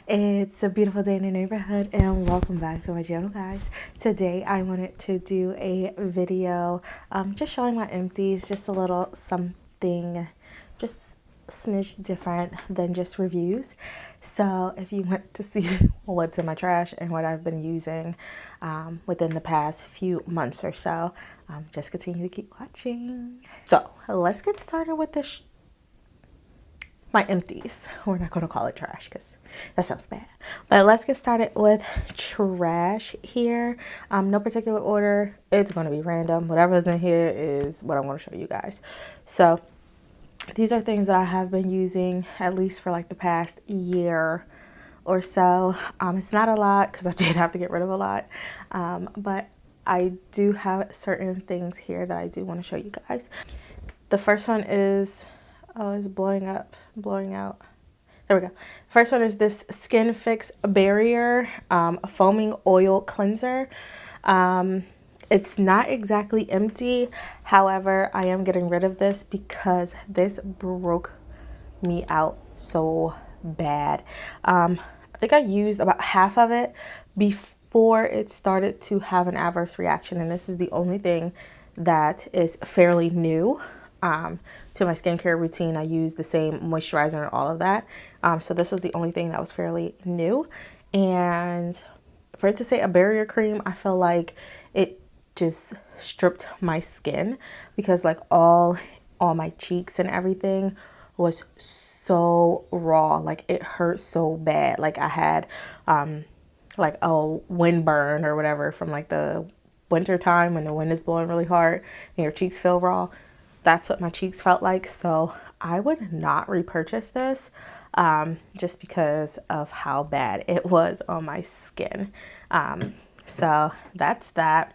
It's a beautiful day in the neighborhood and welcome back to my channel, guys. Today I wanted to do a video just showing my empties, just a little something just a smidge different than just reviews. So if you want to see what's in my trash and what I've been using within the past few months or so, just continue to keep watching. So let's get started with this my empties. We're not going to call it trash because that sounds bad. But let's get started with trash here. No particular order. It's going to be random. Whatever's in here is what I'm going to show you guys. So these are things that I have been using at least for like the past year or so. It's not a lot because I did have to get rid of a lot. But I do have certain things here that I do want to show you guys. The first one is, oh, it's blowing out. There we go. First one is this Skin Fix Barrier Foaming Oil Cleanser. It's not exactly empty. However, I am getting rid of this because this broke me out so bad. I think I used about half of it before it started to have an adverse reaction. And this is the only thing that is fairly new to my skincare routine. I use the same moisturizer and all of that. So this was the only thing that was fairly new. And for it to say a barrier cream, I feel like it just stripped my skin because like all my cheeks and everything was so raw. Like it hurt so bad. Like I had like a wind burn or whatever from like the winter time when the wind is blowing really hard and your cheeks feel raw. That's what my cheeks felt like. So I would not repurchase this just because of how bad it was on my skin. So that's that.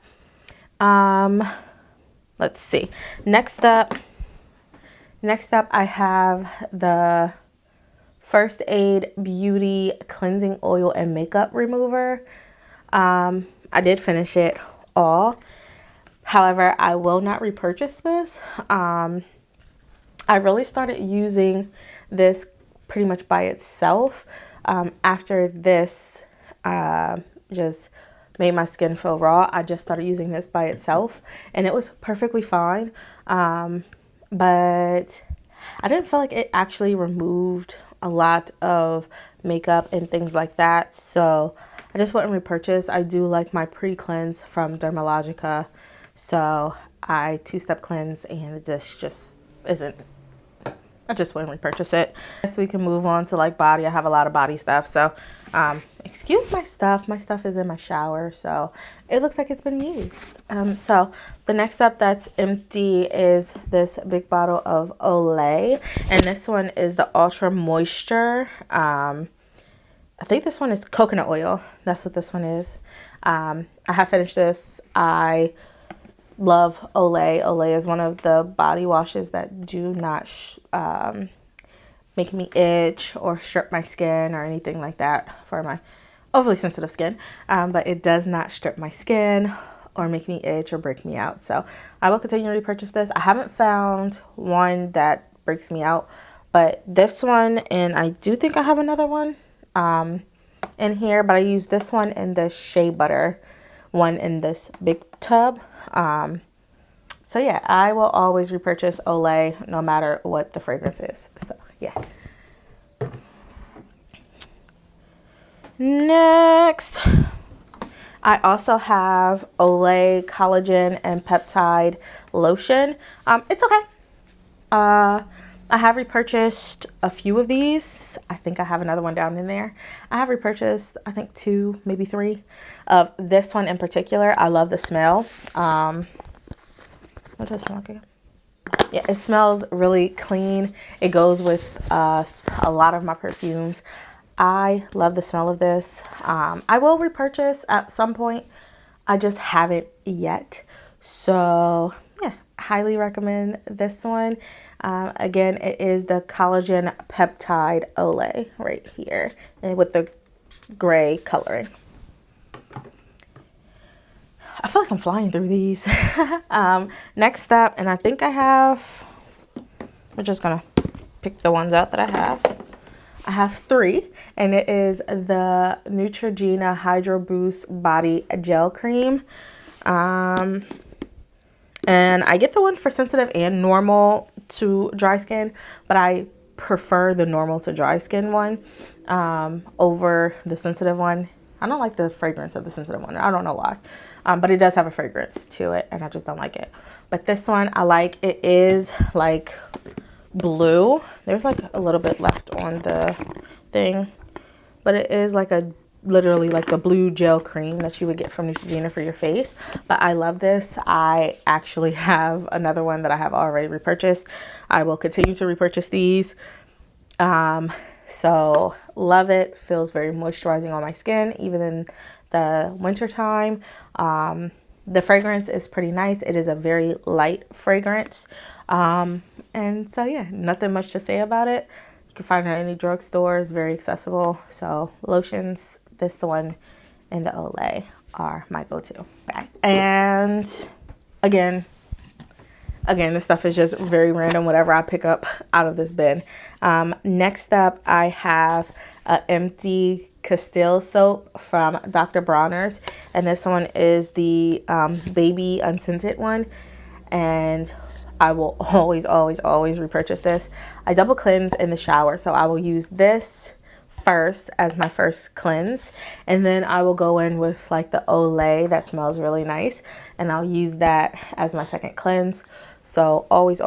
Let's see. Next up I have the First Aid Beauty Cleansing Oil and Makeup Remover. I did finish it all. However, I will not repurchase this. I really started using this pretty much by itself after this just made my skin feel raw. I just started using this by itself and it was perfectly fine. But I didn't feel like it actually removed a lot of makeup and things like that. So I just wouldn't repurchase. I do like my pre-cleanse from Dermalogica. So I two-step cleanse and this just isn't, I just wouldn't repurchase it. So we can move on to like body. I have a lot of body stuff. So excuse my stuff. My stuff is in my shower. So it looks like it's been used. So the next up that's empty is this big bottle of Olay. And this one is the Ultra Moisture. I think this one is coconut oil. That's what this one is. I have finished this. I love Olay. Olay is one of the body washes that do not make me itch or strip my skin or anything like that for my overly sensitive skin. But it does not strip my skin or make me itch or break me out. So I will continue to repurchase this. I haven't found one that breaks me out, but this one, and I do think I have another one in here, but I use this one in the Shea Butter one in this big tub. So yeah, I will always repurchase Olay no matter what the fragrance is. So yeah. Next, I also have Olay Collagen and Peptide Lotion. It's okay. I have repurchased a few of these. I think I have another one down in there. I have repurchased, I think 2, maybe 3 of this one in particular. I love the smell. What does it smell like again? Yeah, it smells really clean. It goes with a lot of my perfumes. I love the smell of this. I will repurchase at some point. I just haven't yet. So yeah, highly recommend this one. Again, it is the Collagen Peptide Olay right here and with the gray coloring. I feel like I'm flying through these. Next up, and I think I have, we're just gonna pick the ones out that I have. I have 3, and it is the Neutrogena Hydro Boost Body Gel Cream. And I get the one for sensitive and normal to dry skin, but I prefer the normal to dry skin one over the sensitive one. I don't like the fragrance of the sensitive one. I don't know why, but it does have a fragrance to it, and I just don't like it. But this one I like. It is like blue. There's like a little bit left on the thing, but it is like a literally like the blue gel cream that you would get from Neutrogena for your face. But I love this. I actually have another one that I have already repurchased. I will continue to repurchase these. So love it. Feels very moisturizing on my skin, even in the winter time. The fragrance is pretty nice. It is a very light fragrance. And so yeah, nothing much to say about it. You can find it at any drugstore. It's very accessible. So lotions, this one and the Olay are my go-to. Okay. And again, this stuff is just very random, whatever I pick up out of this bin. Next up, I have an Empty Castile soap from Dr. Bronner's, and this one is the baby unscented one, and I will always repurchase this. I double cleanse in the shower, so I will use this first as my first cleanse, and then I will go in with like the Olay that smells really nice, and I'll use that as my second cleanse. So always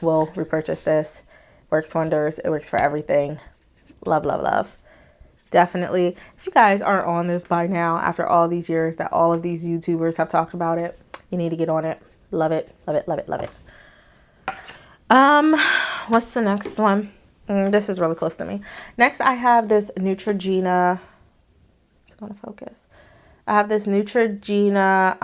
will repurchase this. Works wonders. It works for everything. Love. Definitely, if you guys aren't on this by now, after all these years that all of these YouTubers have talked about it, you need to get on it. Love it. What's the next one? This is really close to me. Next, I have this Neutrogena. It's gonna focus. I have this Neutrogena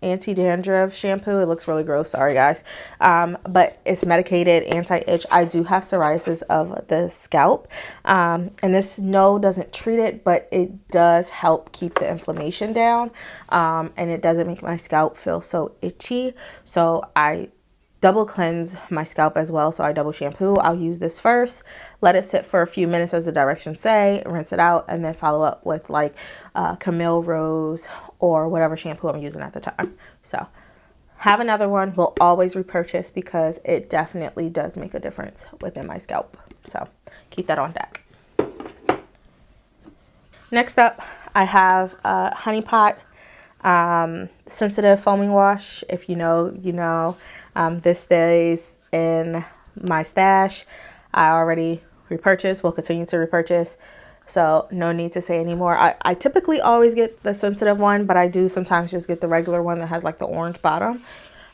anti-dandruff shampoo. It looks really gross. Sorry, guys. But it's medicated anti-itch. I do have psoriasis of the scalp. And this doesn't treat it, but it does help keep the inflammation down. And it doesn't make my scalp feel so itchy. So I double cleanse my scalp as well. So I double shampoo. I'll use this first, let it sit for a few minutes as the directions say, rinse it out, and then follow up with like Camille Rose or whatever shampoo I'm using at the time. So have another one. Will always repurchase because it definitely does make a difference within my scalp. So keep that on deck. Next up, I have Honey Pot sensitive foaming wash. If you know, you know. This stays in my stash. I already repurchased. Will continue to repurchase. So no need to say anymore. I typically always get the sensitive one, but I do sometimes just get the regular one that has like the orange bottom.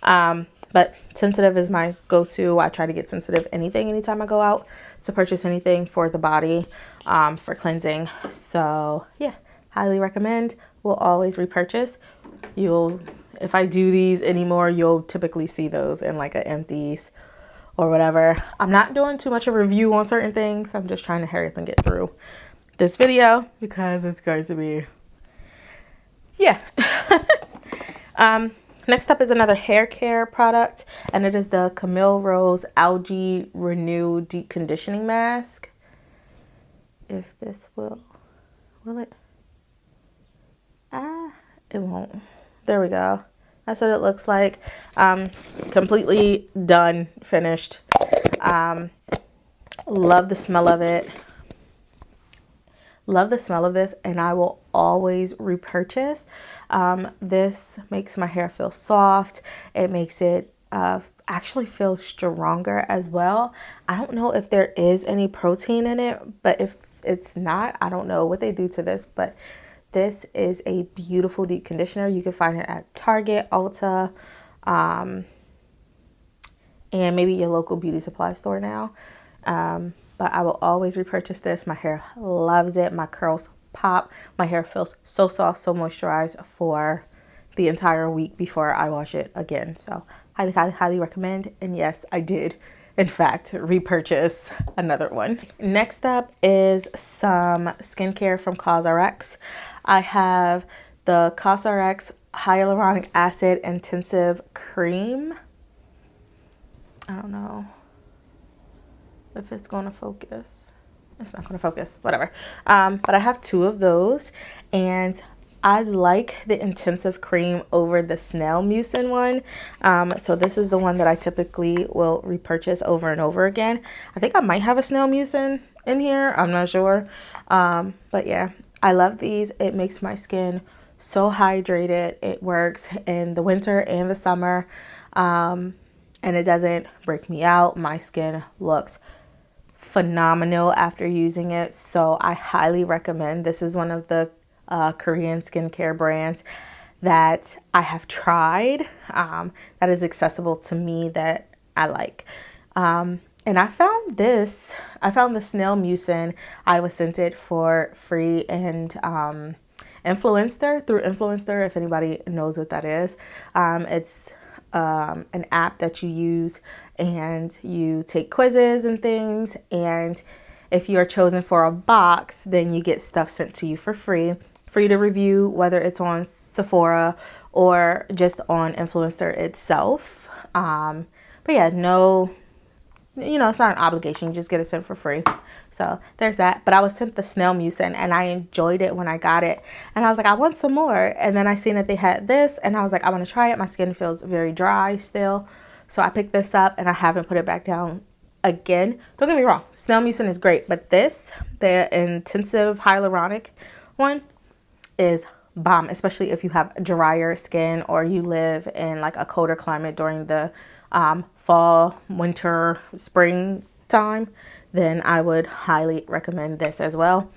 But sensitive is my go-to. I try to get sensitive anytime I go out to purchase anything for the body, for cleansing. So yeah, highly recommend. Will always repurchase. If I do these anymore, you'll typically see those in like a Empties or whatever. I'm not doing too much of a review on certain things. I'm just trying to hurry up and get through this video because it's going to be, yeah. Next up is another hair care product, and it is the Camille Rose Algae Renew Deep Conditioning Mask. If this will it? It won't. There we go. That's what it looks like. Completely done, finished. Love the smell of it. Love the smell of this, and I will always repurchase. This makes my hair feel soft. It makes it actually feel stronger as well. I don't know if there is any protein in it, but if it's not, I don't know what they do to this, but this is a beautiful deep conditioner. You can find it at Target, Ulta, and maybe your local beauty supply store now. But I will always repurchase this. My hair loves it. My curls pop. My hair feels so soft, so moisturized for the entire week before I wash it again. So highly recommend. And yes, I did, in fact, repurchase another one. Next up is some skincare from COSRX. I have the COSRX Hyaluronic Acid Intensive Cream. I don't know if it's going to focus. It's not gonna focus, whatever. But I have 2 of those, and I like the intensive cream over the snail mucin one. So this is the one that I typically will repurchase over and over again. I think I might have a snail mucin in here, I'm not sure. But yeah, I love these. It makes my skin so hydrated. It works in the winter and the summer, and it doesn't break me out. My skin looks phenomenal after using it, so I highly recommend. This is one of the Korean skincare brands that I have tried, that is accessible to me, that I like. And I found the snail mucin. I was sent it for free, and through Influencer, if anybody knows what that is. It's an app that you use, and you take quizzes and things, and if you are chosen for a box, then you get stuff sent to you for free for you to review, whether it's on Sephora or just on Influencer itself. But yeah, no, it's not an obligation. You just get it sent for free. So there's that. But I was sent the snail mucin, and I enjoyed it when I got it. And I was like, I want some more. And then I seen that they had this, and I was like, I want to try it. My skin feels very dry still. So I picked this up, and I haven't put it back down again. Don't get me wrong. Snail mucin is great. But this, the intensive hyaluronic one, is bomb, especially if you have drier skin or you live in like a colder climate during the fall, winter, spring time. Then I would highly recommend this as well.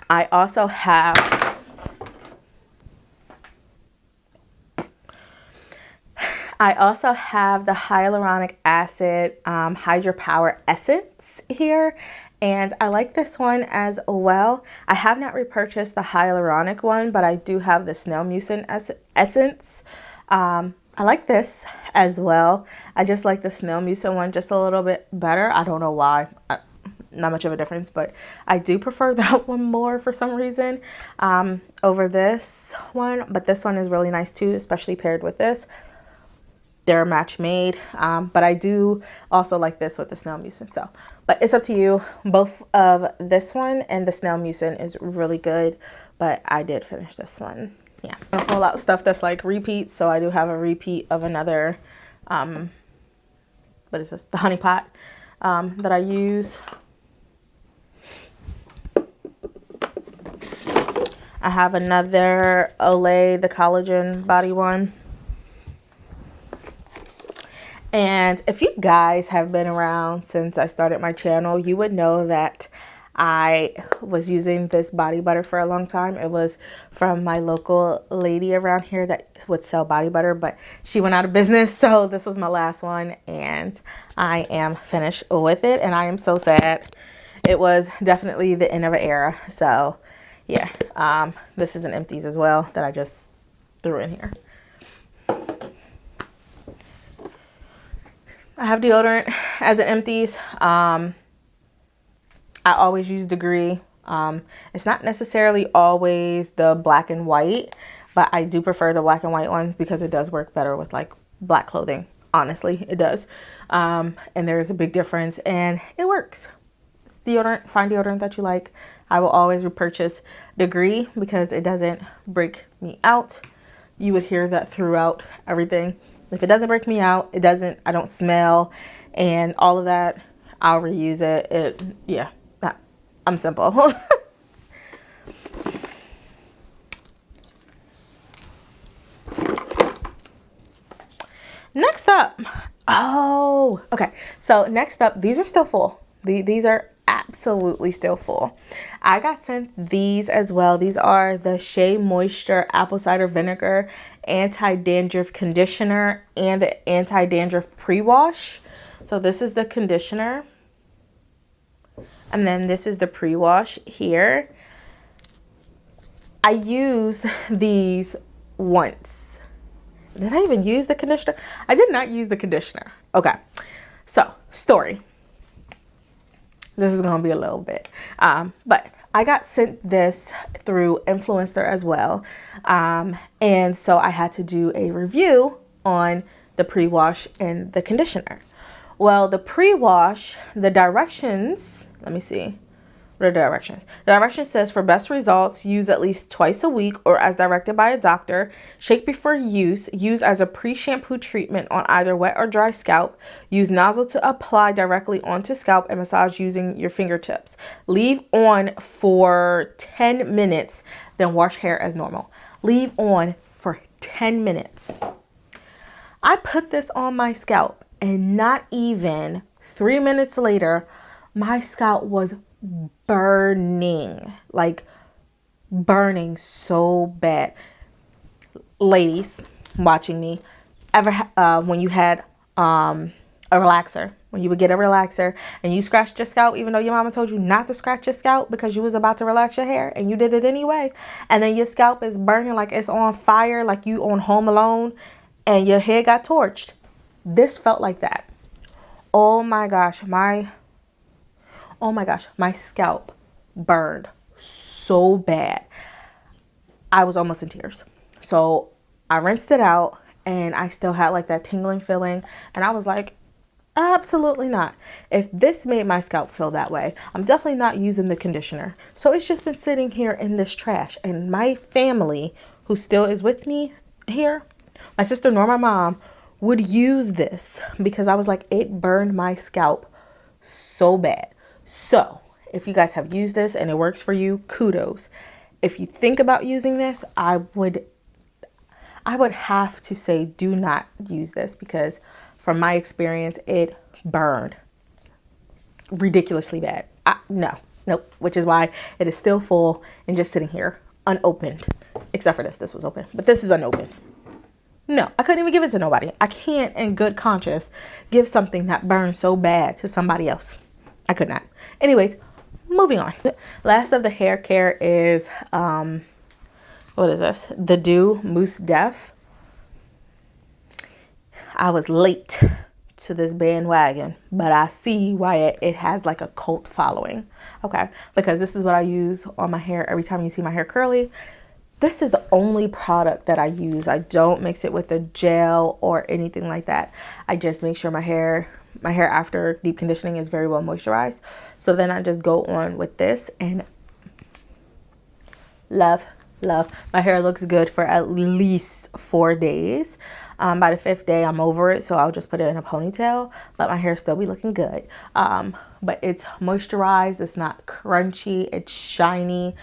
I also have the hyaluronic acid Hydra Power Essence here, and I like this one as well. I have not repurchased the hyaluronic one, but I do have the snail mucin essence. I like this as well. I just like the snail mucin one just a little bit better. I don't know why. Not much of a difference, but I do prefer that one more for some reason over this one. But this one is really nice too, especially paired with this. They're a match made, but I do also like this with the snail mucin. So, but it's up to you. Both of this one and the snail mucin is really good, but I did finish this one. Yeah, I'm gonna pull out stuff that's like repeats. So I do have a repeat of another, what is this? The honey pot that I use. I have another Olay, the collagen body one. And if you guys have been around since I started my channel, you would know that I was using this body butter for a long time. It was from my local lady around here that would sell body butter, but she went out of business. So this was my last one, and I am finished with it. And I am so sad. It was definitely the end of an era. So yeah, this is an Empties as well that I just threw in here. I have deodorant as an Empties. I always use Degree. It's not necessarily always the black and white, but I do prefer the black and white ones because it does work better with like black clothing. Honestly, it does. And there's a big difference, and it works. It's deodorant. Find deodorant that you like. I will always repurchase Degree because it doesn't break me out. You would hear that throughout everything. If it doesn't break me out, I don't smell and all of that, I'll reuse it. Yeah, I'm simple. Next up, okay. So next up, these are still full. These are absolutely still full. I got sent these as well. These are the Shea Moisture Apple Cider Vinegar Anti-Dandruff Conditioner and the Anti-Dandruff Pre-Wash. So this is the conditioner, and then this is the pre-wash here. I used these once. Did I even use the conditioner? I did not use the conditioner. Okay, so story. This is gonna be a little bit, but I got sent this through Influencer as well, and so I had to do a review on the pre-wash and the conditioner. Well, the pre-wash, the directions, let me see. What are the directions? The direction says for best results, use at least twice a week or as directed by a doctor. Shake before use. Use as a pre-shampoo treatment on either wet or dry scalp. Use nozzle to apply directly onto scalp and massage using your fingertips. Leave on for 10 minutes, then wash hair as normal. Leave on for 10 minutes. I put this on my scalp and not even 3 minutes later, my scalp was burning, like burning so bad. Ladies watching me, ever when you had a relaxer, when you would get a relaxer and you scratched your scalp even though your mama told you not to scratch your scalp because you was about to relax your hair and you did it anyway, and then your scalp is burning like it's on fire, like you on Home Alone, and your hair got torched. This felt like that. Oh my gosh, my scalp burned so bad. I was almost in tears. So I rinsed it out and I still had like that tingling feeling. And I was like, absolutely not. If this made my scalp feel that way, I'm definitely not using the conditioner. So it's just been sitting here in this trash. And my family, who still is with me here, my sister nor my mom, would use this because I was like, it burned my scalp so bad. So if you guys have used this and it works for you, kudos. If you think about using this, I would have to say do not use this because from my experience, it burned ridiculously bad. Nope. Which is why it is still full and just sitting here unopened, except for this. This was open, but this is unopened. No, I couldn't even give it to nobody. I can't in good conscience give something that burns so bad to somebody else. I could not. Anyways, moving on. Last of the hair care is, what is this? The Dew Mousse Def. I was late to this bandwagon, but I see why it has like a cult following. Okay, because this is what I use on my hair every time you see my hair curly. This is the only product that I use. I don't mix it with a gel or anything like that. I just make sure my hair after deep conditioning is very well moisturized. So then I just go on with this and love. My hair looks good for at least 4 days. By the 5th day, I'm over it. So I'll just put it in a ponytail, but my hair still be looking good. But it's moisturized. It's not crunchy. It's shiny.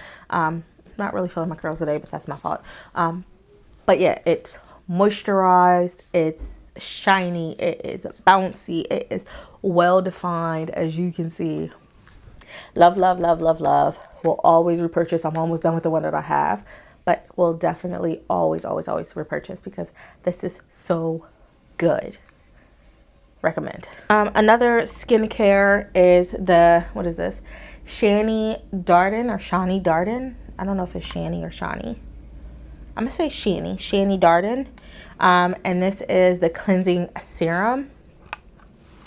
Not really feeling my curls today, but that's my fault. But yeah, it's moisturized. It's shiny. It is bouncy. It is well defined, as you can see. Love. Will always repurchase. I'm almost done with the one that I have, but will definitely always repurchase because this is so good. Recommend. Another skincare is what is this? Shani Darden. I don't know if it's Shani or Shani. I'm gonna say Shani Darden. And this is the cleansing serum.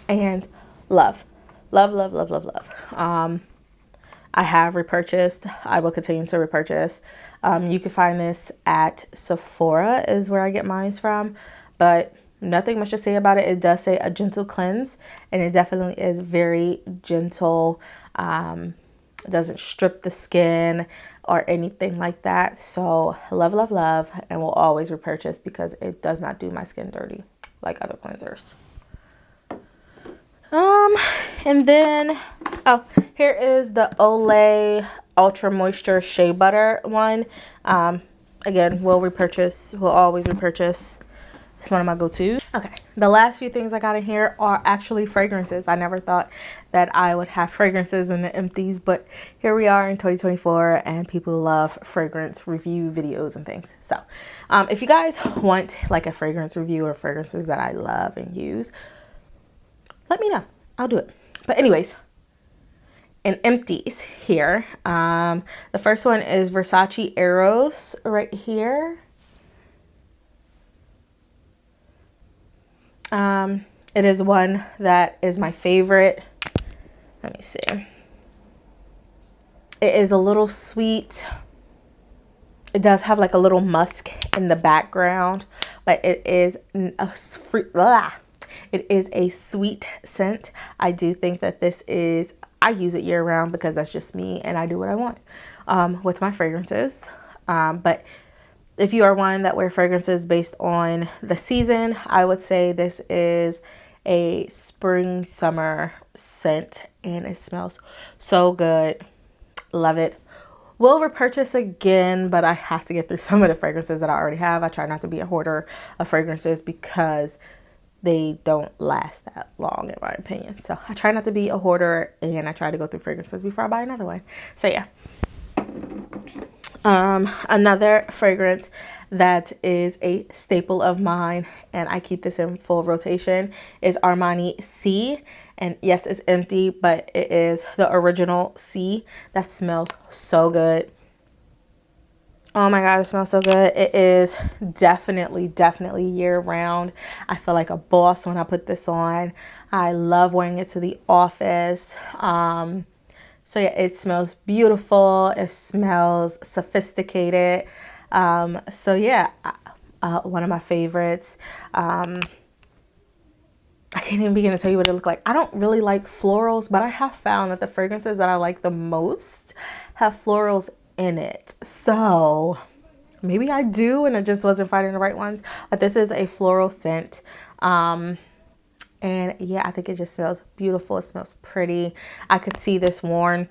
And love. I have repurchased. I will continue to repurchase. You can find this at Sephora is where I get mine from. But nothing much to say about it. It does say a gentle cleanse. And it definitely is very gentle. It doesn't strip the skin or anything like that. So love, and will always repurchase because it does not do my skin dirty like other cleansers. And then here is the Olay Ultra Moisture Shea Butter one. Again, we'll always repurchase. It's one of my go-tos. Okay, the last few things I got in here are actually fragrances. I never thought that I would have fragrances in the Empties, but here we are in 2024 and people love fragrance review videos and things. So if you guys want like a fragrance review or fragrances that I love and use, let me know. I'll do it. But anyways, in Empties here, the first one is Versace Eros right here. It is one that is my favorite. Let me see. It is a little sweet. It does have like a little musk in the background, but it is It is a sweet scent. I do think that I use it year round because that's just me and I do what I want with my fragrances. But if you are one that wear fragrances based on the season, I would say this is a spring summer scent and it smells so good. Love it. Will repurchase again, but I have to get through some of the fragrances that I already have. I try not to be a hoarder of fragrances because they don't last that long in my opinion. So I try not to be a hoarder and I try to go through fragrances before I buy another one. So yeah. Another fragrance that is a staple of mine, and I keep this in full rotation, is Armani C. And yes, it's empty, but it is the original C. That smells so good. Oh my God, it smells so good. It is definitely year round. I feel like a boss when I put this on. I love wearing it to the office. So yeah, it smells beautiful. It smells sophisticated. So yeah, one of my favorites. I can't even begin to tell you what it looked like. I don't really like florals, but I have found that the fragrances that I like the most have florals in it. So maybe I do, and I just wasn't finding the right ones. But this is a floral scent. And yeah, I think it just smells beautiful. It smells pretty. I could see this worn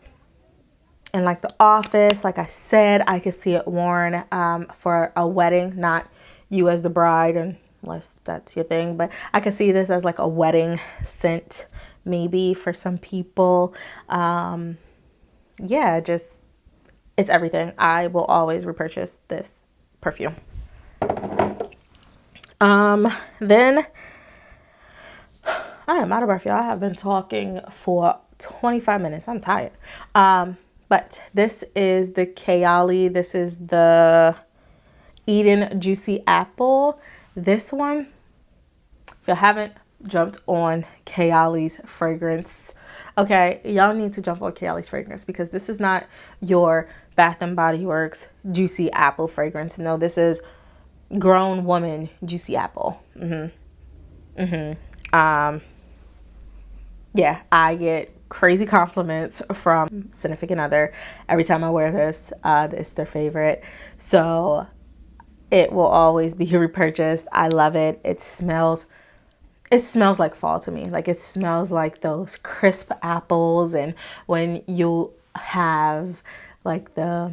in like the office. Like I said, I could see it worn for a wedding, not you as the bride, unless that's your thing. But I could see this as like a wedding scent, maybe for some people. Yeah, just it's everything. I will always repurchase this perfume. Then I am out of breath, y'all. I have been talking for 25 minutes. I'm tired. But this is the Kayali. This is the Eden Juicy Apple. This one, if you haven't jumped on Kayali's fragrance, okay, y'all need to jump on Kayali's fragrance because this is not your Bath and Body Works Juicy Apple fragrance. No, this is grown woman Juicy Apple. Yeah, I get crazy compliments from significant other every time I wear this. It's their favorite. So it will always be repurchased. I love it. It smells like fall to me. Like it smells like those crisp apples, and when you have like the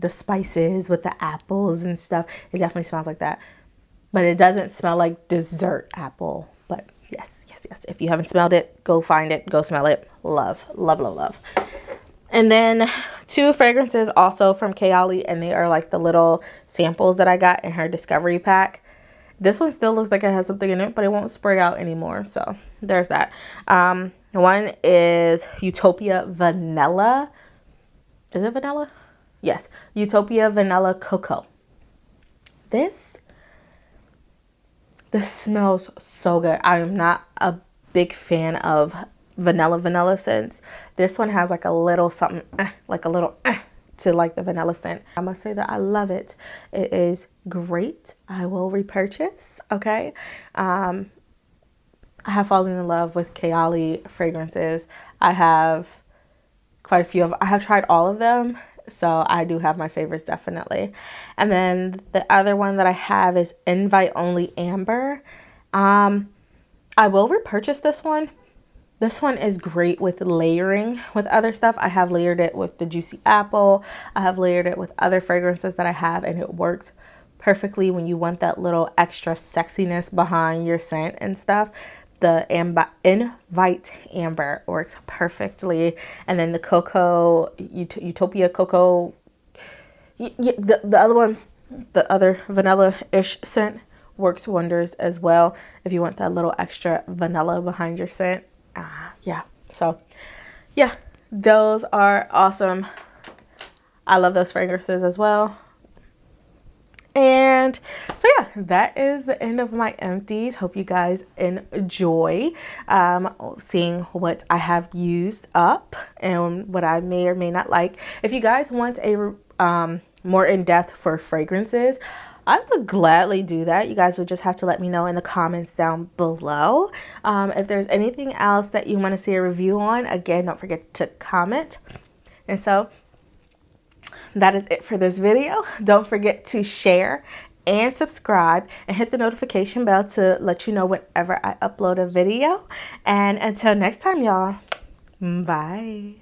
spices with the apples and stuff, it definitely smells like that. But it doesn't smell like dessert apple. But yes. If you haven't smelled it, go find it, go smell it. Love. And then 2 fragrances also from Kayali, and they are like the little samples that I got in her discovery pack. This one still looks like it has something in it, but it won't spray out anymore. So there's that. One is Utopia Vanilla. Is it vanilla? Yes. Utopia Vanilla Cocoa. This smells so good. I am not a big fan of vanilla scents. This one has like a little something, to like the vanilla scent. I must say that I love it. It is great. I will repurchase. Okay. I have fallen in love with Kayali fragrances. I have quite a few I have tried all of them. So I do have my favorites, definitely. And then the other one that I have is Invite Only Amber. I will repurchase this one. This one is great with layering with other stuff. I have layered it with the Juicy Apple. I have layered it with other fragrances that I have, and it works perfectly when you want that little extra sexiness behind your scent and stuff. The Invite Amber works perfectly. And then the Cocoa, Utopia Cocoa, the other one, the other vanilla-ish scent works wonders as well if you want that little extra vanilla behind your scent. Yeah. So, yeah, those are awesome. I love those fragrances as well. And so yeah, that is the end of my empties. Hope you guys enjoy seeing what I have used up and what I may or may not like. If you guys want a more in-depth for fragrances, I would gladly do that. You guys would just have to let me know in the comments down below. If there's anything else that you want to see a review on, again, don't forget to comment. And so that is it for this video. Don't forget to share and subscribe and hit the notification bell to let you know whenever I upload a video. And until next time, y'all, bye.